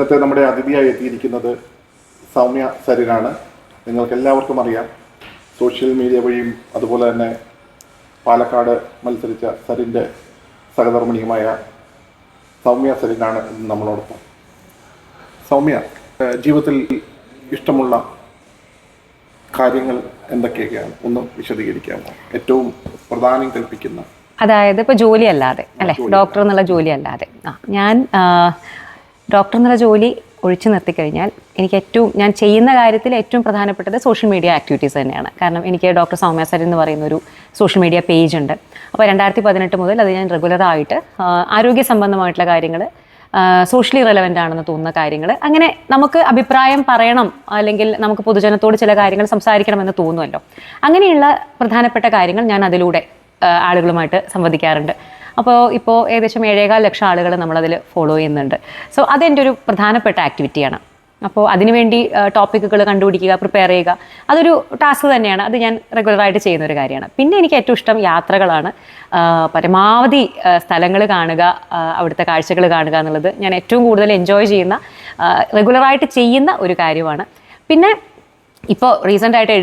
ഇന്നത്തെ നമ്മുടെ അതിഥിയായി എത്തിയിരിക്കുന്നത് സൗമ്യ സരിനാണ്. നിങ്ങൾക്ക് എല്ലാവർക്കും അറിയാം, സോഷ്യൽ മീഡിയ വഴിയും അതുപോലെ തന്നെ പാലക്കാട് മത്സരിച്ച സരിൻ്റെ സഹധർമ്മിണിയുമായ സൗമ്യ സരിനാണ് ഇന്ന് നമ്മളോടൊപ്പം. സൗമ്യ, ജീവിതത്തിൽ ഇഷ്ടമുള്ള കാര്യങ്ങൾ എന്തൊക്കെയൊക്കെയാണ് ഒന്ന് വിശദീകരിക്കാമോ? ഏറ്റവും പ്രാധാന്യം കൽപ്പിക്കുന്ന, അതായത് ഇപ്പോൾ ജോലി അല്ലാതെ അല്ലേ, ഡോക്ടർ എന്നുള്ള ജോലി അല്ലാതെ ഞാൻ ഡോക്ടർ എന്നുള്ള ജോലി ഒഴിച്ചു നിർത്തിക്കഴിഞ്ഞാൽ ഞാൻ ചെയ്യുന്ന കാര്യത്തിൽ ഏറ്റവും പ്രധാനപ്പെട്ടത് സോഷ്യൽ മീഡിയ ആക്ടിവിറ്റീസ് തന്നെയാണ്. കാരണം എനിക്ക് ഡോക്ടർ സൗമ്യ സരിൻ എന്ന് പറയുന്ന ഒരു സോഷ്യൽ മീഡിയ പേജ് ഉണ്ട്. അപ്പോൾ 2018 മുതൽ അത് ഞാൻ റെഗുലറായിട്ട് ആരോഗ്യ സംബന്ധമായിട്ടുള്ള കാര്യങ്ങൾ, സോഷ്യലി റെലവൻ്റ് ആണെന്ന് തോന്നുന്ന കാര്യങ്ങൾ, അങ്ങനെ നമുക്ക് അഭിപ്രായം പറയണം അല്ലെങ്കിൽ നമുക്ക് പൊതുജനത്തോട് ചില കാര്യങ്ങൾ സംസാരിക്കണമെന്ന് തോന്നുമല്ലോ, അങ്ങനെയുള്ള പ്രധാനപ്പെട്ട കാര്യങ്ങൾ ഞാൻ അതിലൂടെ ആളുകളുമായിട്ട് സംവദിക്കാറുണ്ട്. അപ്പോൾ ഇപ്പോൾ ഏകദേശം 7.25 ലക്ഷം ആളുകൾ നമ്മളതിൽ ഫോളോ ചെയ്യുന്നുണ്ട്. സോ അതെൻ്റെ ഒരു പ്രധാനപ്പെട്ട ആക്ടിവിറ്റിയാണ്. അപ്പോൾ അതിനുവേണ്ടി ടോപ്പിക്കുകൾ കണ്ടുപിടിക്കുക, പ്രിപ്പയർ ചെയ്യുക, അതൊരു ടാസ്ക് തന്നെയാണ്. അത് ഞാൻ റെഗുലറായിട്ട് ചെയ്യുന്ന ഒരു കാര്യമാണ്. പിന്നെ എനിക്ക് ഏറ്റവും ഇഷ്ടം യാത്രകളാണ്. പരമാവധി സ്ഥലങ്ങൾ കാണുക, അവിടുത്തെ കാഴ്ചകൾ കാണുക എന്നുള്ളത് ഞാൻ ഏറ്റവും കൂടുതൽ എൻജോയ് ചെയ്യുന്ന, റെഗുലറായിട്ട് ചെയ്യുന്ന ഒരു കാര്യമാണ്. പിന്നെ ഇപ്പോൾ റീസെൻ്റായിട്ട്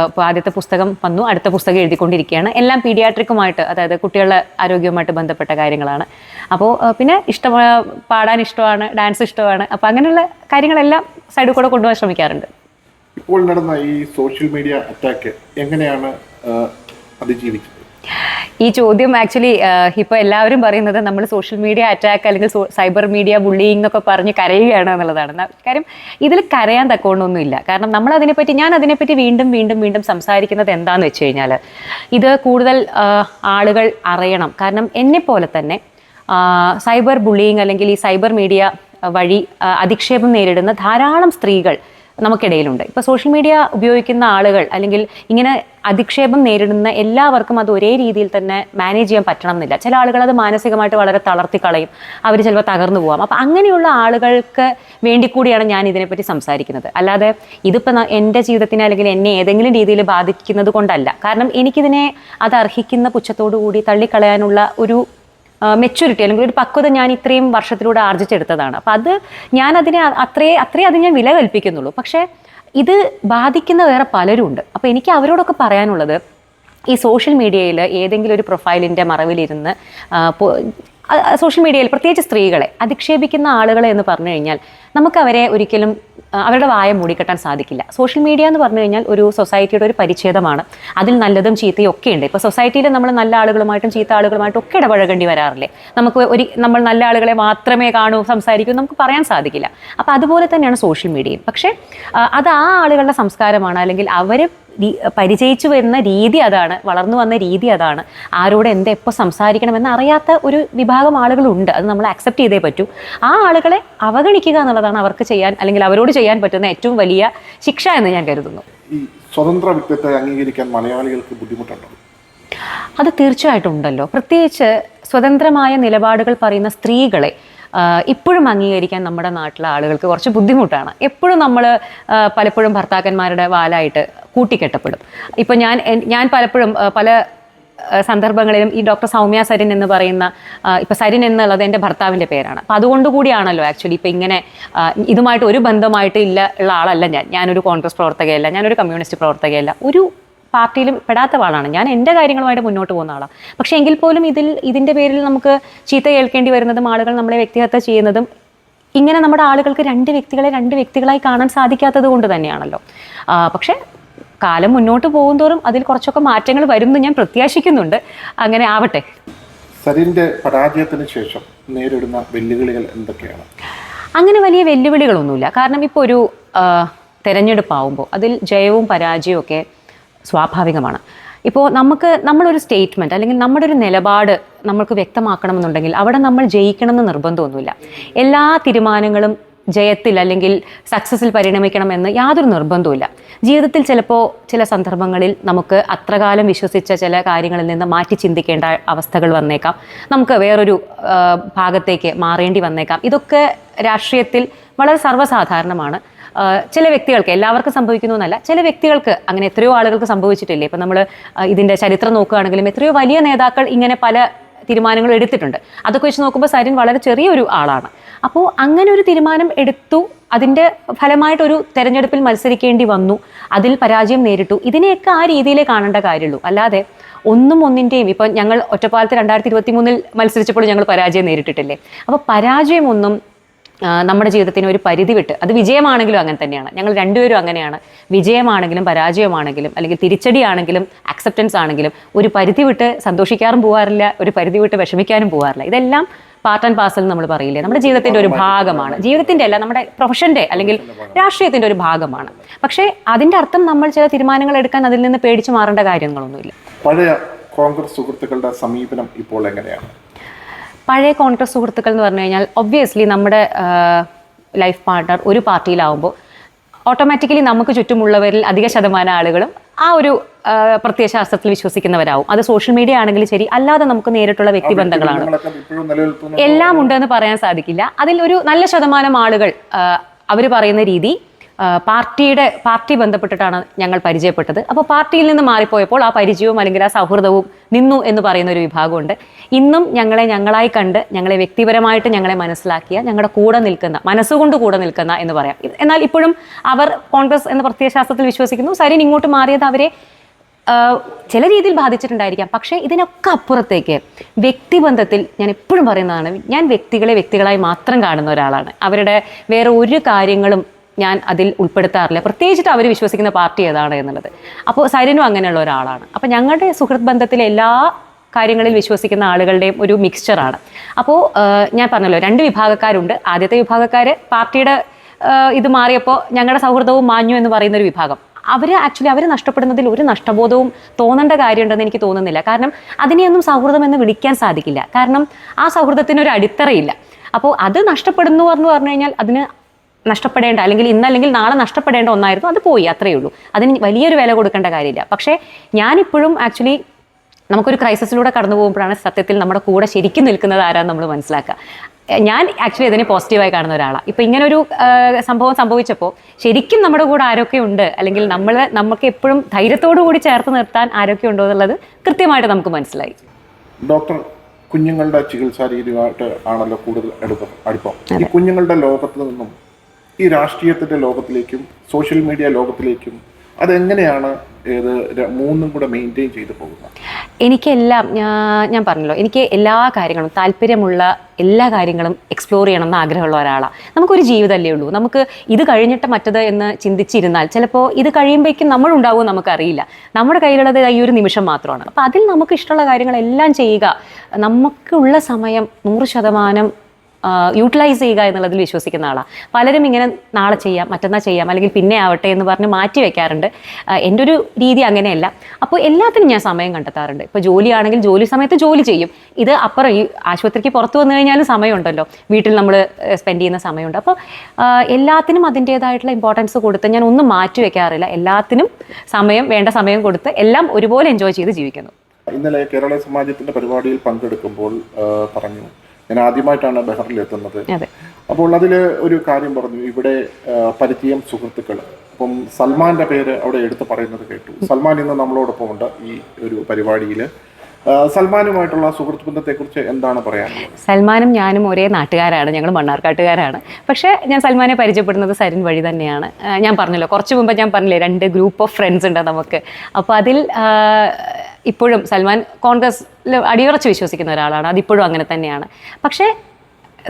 ഇപ്പോൾ ആദ്യത്തെ പുസ്തകം വന്നു, അടുത്ത പുസ്തകം എഴുതിക്കൊണ്ടിരിക്കുകയാണ്. എല്ലാം പീഡിയാട്രിക്കുമായിട്ട്, അതായത് കുട്ടികളുടെ ആരോഗ്യവുമായിട്ട് ബന്ധപ്പെട്ട കാര്യങ്ങളാണ്. അപ്പോൾ പിന്നെ പാടാൻ ഇഷ്ടമാണ്, ഡാൻസ് ഇഷ്ടമാണ്. അപ്പോൾ അങ്ങനെയുള്ള കാര്യങ്ങളെല്ലാം സൈഡിൽ കൂടെ കൊണ്ടുപോകാൻ ശ്രമിക്കാറുണ്ട്. ഇപ്പോൾ നടന്ന ഈ സോഷ്യൽ മീഡിയ അറ്റാക്ക് എങ്ങനെയാണ് അതിജീവിച്ചത്? ഈ ചോദ്യം ആക്ച്വലി ഇപ്പോൾ എല്ലാവരും പറയുന്നത് നമ്മൾ സോഷ്യൽ മീഡിയ അറ്റാക്ക് അല്ലെങ്കിൽ സൈബർ മീഡിയ ബുള്ളിയിങ് എന്നൊക്കെ പറഞ്ഞ് കരയുകയാണ് എന്നുള്ളതാണ്. കാര്യം ഇതിൽ കരയാൻ തക്കോണ്ടൊന്നുമില്ല. കാരണം ഞാൻ അതിനെപ്പറ്റി വീണ്ടും വീണ്ടും വീണ്ടും സംസാരിക്കുന്നത് എന്താണെന്ന് വെച്ച് കഴിഞ്ഞാൽ, ഇത് കൂടുതൽ ആളുകൾ അറിയണം. കാരണം എന്നെപ്പോലെ തന്നെ സൈബർ ബുള്ളിയിങ് അല്ലെങ്കിൽ ഈ സൈബർ മീഡിയ വഴി അധിക്ഷേപം നേരിടുന്ന ധാരാളം സ്ത്രീകൾ നമുക്കിടയിലുണ്ട്. ഇപ്പോൾ സോഷ്യൽ മീഡിയ ഉപയോഗിക്കുന്ന ആളുകൾ അല്ലെങ്കിൽ ഇങ്ങനെ അധിക്ഷേപം നേരിടുന്ന എല്ലാവർക്കും അത് ഒരേ രീതിയിൽ തന്നെ മാനേജ് ചെയ്യാൻ പറ്റണം എന്നില്ല. ചില ആളുകൾ അത് മാനസികമായിട്ട് വളരെ തളർത്തിക്കളയും, അവർ ചിലപ്പോൾ തകർന്നു പോകാം. അപ്പോൾ അങ്ങനെയുള്ള ആളുകൾക്ക് വേണ്ടി കൂടിയാണ് ഞാൻ ഇതിനെപ്പറ്റി സംസാരിക്കുന്നത്. അല്ലാതെ ഇതിപ്പോൾ എൻ്റെ ജീവിതത്തിനെ അല്ലെങ്കിൽ എന്നെ ഏതെങ്കിലും രീതിയിൽ ബാധിക്കുന്നത് കൊണ്ടല്ല. കാരണം എനിക്കിതിനെ അത് അർഹിക്കുന്ന പുച്ഛത്തോടു കൂടി തള്ളിക്കളയാനുള്ള ഒരു മെച്യൂരിറ്റി അല്ലെങ്കിൽ ഒരു പക്വത ഞാൻ ഇത്രയും വർഷത്തിലൂടെ ആർജിച്ചെടുത്തതാണ്. അപ്പം അത് ഞാനതിനെ അത്രേ അത് ഞാൻ വില കൽപ്പിക്കുന്നുള്ളൂ. പക്ഷേ ഇത് ബാധിക്കുന്ന വേറെ പലരും ഉണ്ട്. അപ്പോൾ എനിക്ക് അവരോടൊക്കെ പറയാനുള്ളത്, ഈ സോഷ്യൽ മീഡിയയിൽ ഏതെങ്കിലും ഒരു പ്രൊഫൈലിൻ്റെ മറവിലിരുന്ന് സോഷ്യൽ മീഡിയയിൽ പ്രത്യേകിച്ച് സ്ത്രീകളെ അധിക്ഷേപിക്കുന്ന ആളുകളെ എന്ന് പറഞ്ഞു കഴിഞ്ഞാൽ നമുക്ക് അവരെ ഒരിക്കലും അവരുടെ വായ മൂടിക്കെട്ടാൻ സാധിക്കില്ല. സോഷ്യൽ മീഡിയ എന്ന് പറഞ്ഞു കഴിഞ്ഞാൽ ഒരു സൊസൈറ്റിയുടെ ഒരു പരിച്ഛേദമാണ്. അതിൽ നല്ലതും ചീത്തയും ഒക്കെ ഉണ്ട്. ഇപ്പോൾ സൊസൈറ്റിയിൽ നമ്മൾ നല്ല ആളുകളുമായിട്ടും ചീത്ത ആളുകളുമായിട്ടും ഒക്കെ ഇടപഴകേണ്ടി വരാറില്ലേ? നമ്മൾ നല്ല ആളുകളെ മാത്രമേ കാണൂ, സംസാരിക്കൂ, നമുക്ക് പറയാൻ സാധിക്കില്ല. അപ്പോൾ അതുപോലെ തന്നെയാണ് സോഷ്യൽ മീഡിയയും. പക്ഷേ അത് ആ ആളുകളുടെ സംസ്കാരമാണ്, അല്ലെങ്കിൽ അവർ പരിചയിച്ചു വരുന്ന രീതി അതാണ്, വളർന്നു വന്ന രീതി അതാണ്. ആരോട് എപ്പോൾ സംസാരിക്കണമെന്ന് അറിയാത്ത ഒരു വിഭാഗം ആളുകളുണ്ട്. അത് നമ്മൾ അക്സെപ്റ്റ് ചെയ്തേ പറ്റൂ. ആ ആളുകളെ അവഗണിക്കുക എന്നുള്ളതാണ് അവർക്ക് ചെയ്യാൻ അല്ലെങ്കിൽ അവരോട് ചെയ്യാൻ പറ്റുന്ന ഏറ്റവും വലിയ ശിക്ഷ എന്ന് ഞാൻ കരുതുന്നു. ഈ സ്വതന്ത്ര വ്യക്തിത്വത്തെ അംഗീകരിക്കാൻ മലയാളികൾക്ക് ബുദ്ധിമുട്ടുണ്ടോ? അത് തീർച്ചയായിട്ടും ഉണ്ടല്ലോ. പ്രത്യേകിച്ച് സ്വതന്ത്രമായ നിലപാടുകൾ പറയുന്ന സ്ത്രീകളെ ഇപ്പോഴും അംഗീകരിക്കാൻ നമ്മുടെ നാട്ടിലെ ആളുകൾക്ക് കുറച്ച് ബുദ്ധിമുട്ടാണ്. എപ്പോഴും നമ്മൾ പലപ്പോഴും ഭർത്താക്കന്മാരുടെ വാലായിട്ട് കൂട്ടിക്കെട്ടപ്പെടും. ഇപ്പോൾ ഞാൻ പലപ്പോഴും പല സന്ദർഭങ്ങളിലും ഈ ഡോക്ടർ സൗമ്യ സരിൻ എന്ന് പറയുന്ന, ഇപ്പോൾ സരിൻ എന്നുള്ളത് എൻ്റെ ഭർത്താവിൻ്റെ പേരാണ്. അപ്പോൾ അതുകൊണ്ട് കൂടിയാണല്ലോ ആക്ച്വലി ഇപ്പോൾ ഇങ്ങനെ ഇതുമായിട്ട് ഒരു ബന്ധമായിട്ട് ഉള്ള ആളല്ല ഞാനൊരു കോൺഗ്രസ് പ്രവർത്തകയല്ല, ഞാനൊരു കമ്മ്യൂണിസ്റ്റ് പ്രവർത്തകയല്ല, ഒരു പാർട്ടിയിലും പെടാത്ത ആളാണ് ഞാൻ. എൻ്റെ കാര്യങ്ങളുമായിട്ട് മുന്നോട്ട് പോകുന്ന ആളാണ്. പക്ഷേ എങ്കിൽ പോലും ഇതിൻ്റെ പേരിൽ നമുക്ക് ചീത്ത കേൾക്കേണ്ടി വരുന്നതും ആളുകൾ നമ്മളെ വ്യക്തിഹത്യ ചെയ്യുന്നതും ഇങ്ങനെ നമ്മുടെ ആളുകൾക്ക് രണ്ട് വ്യക്തികളായി കാണാൻ സാധിക്കാത്തത് കൊണ്ട് തന്നെയാണല്ലോ. പക്ഷേ കാലം മുന്നോട്ട് പോകുന്തോറും അതിൽ കുറച്ചൊക്കെ മാറ്റങ്ങൾ വരുമെന്ന് ഞാൻ പ്രത്യാശിക്കുന്നുണ്ട്. അങ്ങനെ ആവട്ടെ. സരിൻ്റെ പരാജയത്തിന് ശേഷം നേരിടുന്ന വെല്ലുവിളികൾ എന്തൊക്കെയാണ്? അങ്ങനെ വലിയ വെല്ലുവിളികളൊന്നുമില്ല. കാരണം ഇപ്പോൾ ഒരു തെരഞ്ഞെടുപ്പാവുമ്പോൾ അതിൽ ജയവും പരാജയവും ഒക്കെ സ്വാഭാവികമാണ്. ഇപ്പോൾ നമ്മളൊരു സ്റ്റേറ്റ്മെൻറ്റ് അല്ലെങ്കിൽ നമ്മുടെ ഒരു നിലപാട് നമ്മൾക്ക് വ്യക്തമാക്കണമെന്നുണ്ടെങ്കിൽ അവിടെ നമ്മൾ ജയിക്കണമെന്ന് നിർബന്ധമൊന്നുമില്ല. എല്ലാ തീരുമാനങ്ങളും ജയത്തിൽ അല്ലെങ്കിൽ സക്സസിൽ പരിണമിക്കണമെന്ന് യാതൊരു നിർബന്ധവുമില്ല. ജീവിതത്തിൽ ചിലപ്പോൾ ചില സന്ദർഭങ്ങളിൽ നമുക്ക് അത്രകാലം വിശ്വസിച്ച ചില കാര്യങ്ങളിൽ നിന്ന് മാറ്റി ചിന്തിക്കേണ്ട അവസ്ഥകൾ വന്നേക്കാം. നമുക്ക് വേറൊരു ഭാഗത്തേക്ക് മാറേണ്ടി വന്നേക്കാം. ഇതൊക്കെ രാഷ്ട്രീയത്തിൽ വളരെ സർവ്വസാധാരണമാണ്. ചില വ്യക്തികൾക്ക്, എല്ലാവർക്കും സംഭവിക്കുന്നു എന്നല്ല, ചില വ്യക്തികൾക്ക് അങ്ങനെ എത്രയോ ആളുകൾക്ക് സംഭവിച്ചിട്ടില്ലേ. ഇപ്പം നമ്മൾ ഇതിൻ്റെ ചരിത്രം നോക്കുകയാണെങ്കിലും എത്രയോ വലിയ നേതാക്കൾ ഇങ്ങനെ പല തീരുമാനങ്ങൾ എടുത്തിട്ടുണ്ട്. അതൊക്കെ വെച്ച് നോക്കുമ്പോൾ സരിൻ വളരെ ചെറിയൊരു ആളാണ്. അപ്പോൾ അങ്ങനെ ഒരു തീരുമാനം എടുത്തു, അതിൻ്റെ ഫലമായിട്ടൊരു തെരഞ്ഞെടുപ്പിൽ മത്സരിക്കേണ്ടി വന്നു, അതിൽ പരാജയം നേരിട്ടു. ഇതിനെയൊക്കെ ആ രീതിയിലേ കാണേണ്ട കാര്യമുള്ളൂ. അല്ലാതെ ഒന്നിൻ്റെയും ഇപ്പം ഞങ്ങൾ ഒറ്റപ്പാലത്ത് 2023 മത്സരിച്ചപ്പോൾ ഞങ്ങൾ പരാജയം നേരിട്ടിട്ടില്ലേ? അപ്പോൾ പരാജയമൊന്നും നമ്മുടെ ജീവിതത്തിന് ഒരു പരിധി വിട്ട്, അത് വിജയമാണെങ്കിലും അങ്ങനെ തന്നെയാണ്, ഞങ്ങൾ രണ്ടുപേരും അങ്ങനെയാണ്. വിജയമാണെങ്കിലും പരാജയമാണെങ്കിലും അല്ലെങ്കിൽ തിരിച്ചടിയാണെങ്കിലും അക്സെപ്റ്റൻസ് ആണെങ്കിലും ഒരു പരിധി വിട്ട് സന്തോഷിക്കാറും പോകാറില്ല, ഒരു പരിധി വിട്ട് വിഷമിക്കാനും പോകാറില്ല. ഇതെല്ലാം പാർട്ട് ആൻഡ് പാർസൽ നമ്മൾ പറയില്ലേ, നമ്മുടെ ജീവിതത്തിൻ്റെ ഒരു ഭാഗമാണ്. ജീവിതത്തിൻ്റെ അല്ല, നമ്മുടെ പ്രൊഫഷൻ്റെ അല്ലെങ്കിൽ രാഷ്ട്രീയത്തിൻ്റെ ഒരു ഭാഗമാണ്. പക്ഷേ അതിൻ്റെ അർത്ഥം നമ്മൾ ചില തീരുമാനങ്ങൾ എടുക്കാൻ അതിൽ നിന്ന് പേടിച്ച് മാറേണ്ട കാര്യങ്ങളൊന്നുമില്ല. പഴയ കോൺഗ്രസ് സുഹൃത്തുക്കളുടെ സമീപനം ഇപ്പോൾ എങ്ങനെയാണ്? പഴയ കോൺഗ്രസ് സുഹൃത്തുക്കൾ എന്ന് പറഞ്ഞു കഴിഞ്ഞാൽ ഒബ്വിയസ്ലി നമ്മുടെ ലൈഫ് പാർട്ട്ണർ ഒരു പാർട്ടിയിലാവുമ്പോൾ ഓട്ടോമാറ്റിക്കലി നമുക്ക് ചുറ്റുമുള്ളവരിൽ അധിക ശതമാനം ആളുകളും ആ ഒരു പ്രത്യയശാസ്ത്രത്തിൽ വിശ്വസിക്കുന്നവരാവും. അത് സോഷ്യൽ മീഡിയ ആണെങ്കിലും ശരി, അല്ലാതെ നമുക്ക് നേരിട്ടുള്ള വ്യക്തിബന്ധങ്ങളാണ്. എല്ലാം ഉണ്ടെന്ന് പറയാൻ സാധിക്കില്ല. അതിൽ ഒരു നല്ല ശതമാനം ആളുകൾ അവർ പറയുന്ന രീതി പാർട്ടി ബന്ധപ്പെട്ടിട്ടാണ് ഞങ്ങൾ പരിചയപ്പെട്ടത്. അപ്പോൾ പാർട്ടിയിൽ നിന്ന് മാറിപ്പോയപ്പോൾ ആ പരിചയവും അല്ലെങ്കിൽ ആ സൗഹൃദവും നിന്നു എന്ന് പറയുന്ന ഒരു വിഭാഗമുണ്ട്. ഇന്നും ഞങ്ങളായി കണ്ട് ഞങ്ങളെ വ്യക്തിപരമായിട്ട് ഞങ്ങളെ മനസ്സിലാക്കിയ, ഞങ്ങളുടെ കൂടെ നിൽക്കുന്ന, മനസ്സുകൊണ്ട് കൂടെ നിൽക്കുന്ന എന്ന് പറയാം. എന്നാൽ ഇപ്പോഴും അവർ കോൺഗ്രസ് എന്ന പ്രത്യയശാസ്ത്രത്തിൽ വിശ്വസിക്കുന്നു. സരിൻ ഇങ്ങോട്ട് മാറിയത് അവരെ ചില രീതിയിൽ ബാധിച്ചിട്ടുണ്ടായിരിക്കാം. പക്ഷേ ഇതിനൊക്കെ അപ്പുറത്തേക്ക് വ്യക്തിബന്ധത്തിൽ ഞാൻ എപ്പോഴും പറയുന്നതാണ്, ഞാൻ വ്യക്തികളായി മാത്രം കാണുന്ന ഒരാളാണ്. അവരുടെ വേറെ ഒരു കാര്യങ്ങളും ഞാൻ അതിൽ ഉൾപ്പെടുത്താറില്ല, പ്രത്യേകിച്ചിട്ട് അവർ വിശ്വസിക്കുന്ന പാർട്ടി ഏതാണ് എന്നുള്ളത്. അപ്പോൾ സരിനും അങ്ങനെയുള്ള ഒരാളാണ്. അപ്പോൾ ഞങ്ങളുടെ സുഹൃത്ത് ബന്ധത്തിലെ എല്ലാ കാര്യങ്ങളിൽ വിശ്വസിക്കുന്ന ആളുകളുടെയും ഒരു മിക്സ്ചറാണ്. അപ്പോൾ ഞാൻ പറഞ്ഞല്ലോ, 2 വിഭാഗക്കാരുണ്ട്. ആദ്യത്തെ വിഭാഗക്കാർ പാർട്ടിയുടെ ഇത് മാറിയപ്പോൾ ഞങ്ങളുടെ സൗഹൃദവും മാഞ്ഞു എന്ന് പറയുന്നൊരു വിഭാഗം. അവർ നഷ്ടപ്പെടുന്നതിൽ ഒരു നഷ്ടബോധവും തോന്നേണ്ട കാര്യമുണ്ടെന്ന് എനിക്ക് തോന്നുന്നില്ല. കാരണം അതിനെയൊന്നും സൗഹൃദം എന്ന് വിളിക്കാൻ സാധിക്കില്ല. കാരണം ആ സൗഹൃദത്തിനൊരു അടിത്തറയില്ല. അപ്പോൾ അത് നഷ്ടപ്പെടുന്നു എന്ന് പറഞ്ഞു കഴിഞ്ഞാൽ അതിന് നഷ്ടപ്പെടേണ്ട, അല്ലെങ്കിൽ ഇന്നല്ലെങ്കിൽ നാളെ നഷ്ടപ്പെടേണ്ട ഒന്നായിരുന്നു, അത് പോയി, അത്രയേ ഉള്ളൂ. അതിന് വലിയൊരു വില കൊടുക്കേണ്ട കാര്യമില്ല. പക്ഷേ ഞാനിപ്പോഴും ആക്ച്വലി നമുക്കൊരു ക്രൈസിസിലൂടെ കടന്നു പോകുമ്പോഴാണ് സത്യത്തിൽ നമ്മുടെ കൂടെ ശരിക്കും നിൽക്കുന്നത് ആരാന്ന് നമ്മൾ മനസ്സിലാക്കുക. ഞാൻ ആക്ച്വലി അതിനെ പോസിറ്റീവായി കാണുന്ന ഒരാളാണ്. ഇപ്പോൾ ഇങ്ങനൊരു സംഭവം സംഭവിച്ചപ്പോൾ ശരിക്കും നമ്മുടെ കൂടെ ആരൊക്കെ ഉണ്ട്, അല്ലെങ്കിൽ നമുക്ക് എപ്പോഴും ധൈര്യത്തോടു കൂടി ചേർത്ത് നിർത്താൻ ആരൊക്കെ ഉണ്ടോ എന്നുള്ളത് കൃത്യമായിട്ട് നമുക്ക് മനസ്സിലായി. ഡോക്ടർ, കുഞ്ഞുങ്ങളുടെ ചികിത്സാ രീതിയുമായിട്ട് ആണല്ലോ കൂടുതൽ അടുപ്പം. ഈ കുഞ്ഞുങ്ങളുടെ ലോകത്തിൽ നിന്നും ഈ രാഷ്ട്രീയത്തിൻ്റെ ലോകത്തിലേക്കും സോഷ്യൽ മീഡിയ ലോകത്തിലേക്കും അതെങ്ങനെയാണ് മൂന്നും കൂടെ മെയിൻറ്റെയിൻ ചെയ്ത് പോകുന്നത്? എനിക്കെല്ലാം ഞാൻ പറഞ്ഞല്ലോ, എനിക്ക് എല്ലാ കാര്യങ്ങളും താല്പര്യമുള്ള എല്ലാ കാര്യങ്ങളും എക്സ്പ്ലോർ ചെയ്യണം എന്ന് ആഗ്രഹമുള്ള ഒരാളാണ്. നമുക്കൊരു ജീവിതമല്ലേ ഉള്ളൂ. നമുക്ക് ഇത് കഴിഞ്ഞിട്ട് മറ്റത് എന്ന് ചിന്തിച്ചിരുന്നാൽ ചിലപ്പോൾ ഇത് കഴിയുമ്പോഴേക്കും നമ്മളുണ്ടാവുമോ നമുക്കറിയില്ല. നമ്മുടെ കയ്യിലുള്ളത് ഈ ഒരു നിമിഷം മാത്രമാണ്. അപ്പോൾ അതിൽ നമുക്ക് ഇഷ്ടമുള്ള കാര്യങ്ങളെല്ലാം ചെയ്യുക, നമുക്കുള്ള സമയം 100% യൂട്ടിലൈസ് ചെയ്യുക എന്നുള്ളതിൽ വിശ്വസിക്കുന്ന ആളാണ്. പലരും ഇങ്ങനെ നാളെ ചെയ്യാം, മറ്റന്നാൾ ചെയ്യാം, അല്ലെങ്കിൽ പിന്നെ ആവട്ടെ എന്ന് പറഞ്ഞ് മാറ്റി വെക്കാറുണ്ട്. എൻ്റെ ഒരു രീതി അങ്ങനെയല്ല. അപ്പോൾ എല്ലാത്തിനും ഞാൻ സമയം കണ്ടെത്താറുണ്ട്. ഇപ്പോൾ ജോലിയാണെങ്കിൽ ജോലി സമയത്ത് ജോലി ചെയ്യും. ഇത് അപ്പുറം ഈ ആശുപത്രിക്ക് പുറത്ത് വന്നു കഴിഞ്ഞാലും സമയമുണ്ടല്ലോ, വീട്ടിൽ നമ്മൾ സ്പെൻഡ് ചെയ്യുന്ന സമയമുണ്ട്. അപ്പോൾ എല്ലാത്തിനും അതിൻ്റേതായിട്ടുള്ള ഇമ്പോർട്ടൻസ് കൊടുത്ത് ഞാൻ ഒന്നും മാറ്റി വെക്കാറില്ല. എല്ലാത്തിനും വേണ്ട സമയം കൊടുത്ത് എല്ലാം ഒരുപോലെ എൻജോയ് ചെയ്ത് ജീവിക്കുന്നു. ഇന്നലെ കേരള സമാജത്തിൻ്റെ പരിപാടിയിൽ പങ്കെടുക്കുമ്പോൾ പറഞ്ഞു, ഞാൻ ആദ്യമായിട്ടാണ് ബഹറിൽ എത്തുന്നത്. അപ്പോൾ അതിൽ ഒരു കാര്യം പറഞ്ഞു, ഇവിടെ പരിചയം സുഹൃത്തുക്കൾ. അപ്പം സൽമാൻ്റെ പേര് അവിടെ എടുത്ത് പറയുന്നത് കേട്ടു. സൽമാൻ ഇന്ന് നമ്മളോടൊപ്പം ഉണ്ട് ഈ ഒരു പരിപാടിയിൽ. സൽമാനുമായിട്ടുള്ള സുഹൃത്ത് ബന്ധത്തെക്കുറിച്ച് എന്താണ് പറയാനുള്ളത്? സൽമാനും ഞാനും ഒരേ നാട്ടുകാരാണ്, ഞങ്ങൾ മണ്ണാർക്കാട്ടുകാരാണ്. പക്ഷേ ഞാൻ സൽമാനെ പരിചയപ്പെടുന്നത് സരിൻ വഴി തന്നെയാണ്. ഞാൻ പറഞ്ഞല്ലോ, കുറച്ച് മുമ്പ് ഞാൻ പറഞ്ഞില്ലേ 2 ഗ്രൂപ്പ് ഓഫ് ഫ്രണ്ട്സ് ഉണ്ട് നമുക്ക്. അപ്പോൾ അതിൽ ഇപ്പോഴും സൽമാൻ കോൺഗ്രസ്സിൽ അടിയുറച്ച് വിശ്വസിക്കുന്ന ഒരാളാണ്. അതിപ്പോഴും അങ്ങനെ തന്നെയാണ്. പക്ഷേ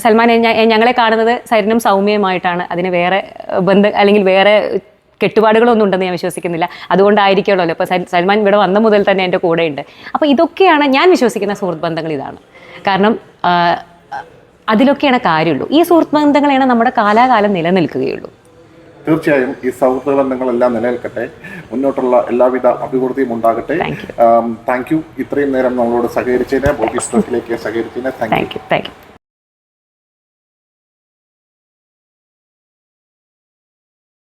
സൽമാൻ ഞങ്ങളെ കാണുന്നത് സരിനും സൗമ്യമായിട്ടാണ്. അതിന് വേറെ അല്ലെങ്കിൽ വേറെ കെട്ടുപാടുകളൊന്നും ഉണ്ടെന്ന് ഞാൻ വിശ്വസിക്കുന്നില്ല. അതുകൊണ്ടായിരിക്കുമല്ലോ ഇപ്പോൾ സൽമാൻ ഇവിടെ വന്ന മുതൽ തന്നെ എൻ്റെ കൂടെയുണ്ട്. അപ്പോൾ ഇതൊക്കെയാണ് ഞാൻ വിശ്വസിക്കുന്ന സുഹൃത്ത് ബന്ധങ്ങൾ. ഇതാണ് കാരണം, അതിലൊക്കെയാണ് കാര്യമുള്ളൂ. ഈ സുഹൃത്ത് ബന്ധങ്ങളാണ് നമ്മുടെ കാലാകാലം നിലനിൽക്കുകയുള്ളൂ. തീർച്ചയായും ഈ സൗഹൃദ ബന്ധങ്ങളെല്ലാം നിലനിൽക്കട്ടെ, മുന്നോട്ടുള്ള എല്ലാവിധ അഭിവൃദ്ധിയും ഉണ്ടാകട്ടെ. താങ്ക് യു ഇത്രയും നേരം നമ്മളോട് സഹകരിച്ചതിന്, ബോബി സ്റ്റോക്കിലേക്ക് സഹകരിച്ചതിന് താങ്ക് യു.